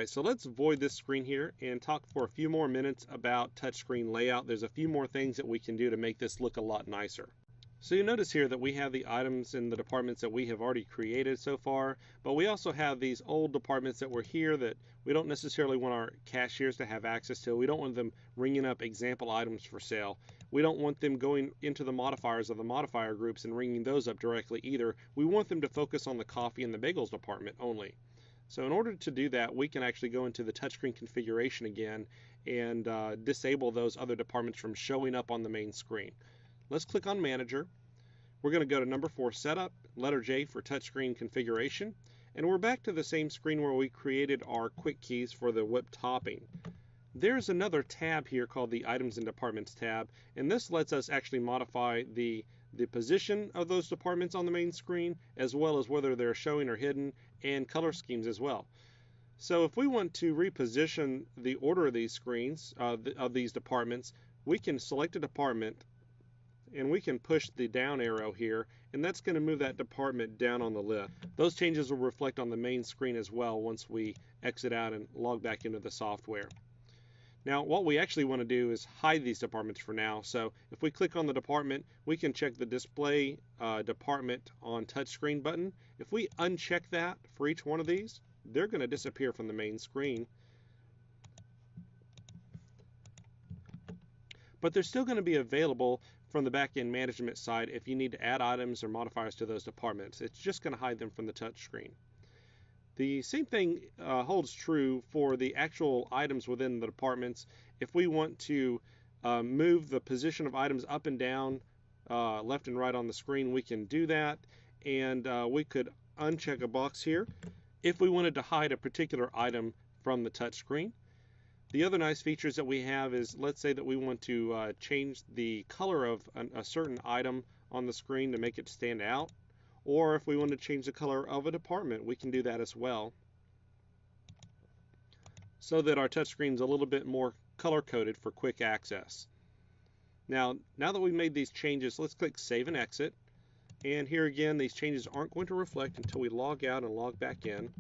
Alright, so let's void this screen here and talk for a few more minutes about touchscreen layout. There's a few more things that we can do to make this look a lot nicer. So you notice here that we have the items in the departments that we have already created so far, but we also have these old departments that were here that we don't necessarily want our cashiers to have access to. We don't want them ringing up example items for sale. We don't want them going into the modifiers of the modifier groups and ringing those up directly either. We want them to focus on the coffee and the bagels department only. So in order to do that, we can actually go into the touchscreen configuration again and disable those other departments from showing up on the main screen. Let's click on Manager. We're going to go to number 4, Setup, letter J for touchscreen configuration, and we're back to the same screen where we created our quick keys for the whip topping. There's another tab here called the Items and Departments tab, and this lets us actually modify the position of those departments on the main screen, as well as whether they're showing or hidden, and color schemes as well. So if we want to reposition the order of these screens, of these departments, we can select a department and we can push the down arrow here, and that's going to move that department down on the list. Those changes will reflect on the main screen as well once we exit out and log back into the software. Now, what we actually want to do is hide these departments for now. So if we click on the department, we can check the Display Department on Touchscreen button. If we uncheck that for each one of these, they're going to disappear from the main screen. But they're still going to be available from the back-end management side if you need to add items or modifiers to those departments. It's just going to hide them from the touchscreen. The same thing holds true for the actual items within the departments. If we want to move the position of items up and down, left and right on the screen, we can do that. And we could uncheck a box here if we wanted to hide a particular item from the touchscreen. The other nice features that we have is, let's say that we want to change the color of a certain item on the screen to make it stand out. Or if we want to change the color of a department, we can do that as well, so that our touchscreen is a little bit more color-coded for quick access. Now that we've made these changes, let's click Save and Exit. And here again, these changes aren't going to reflect until we log out and log back in.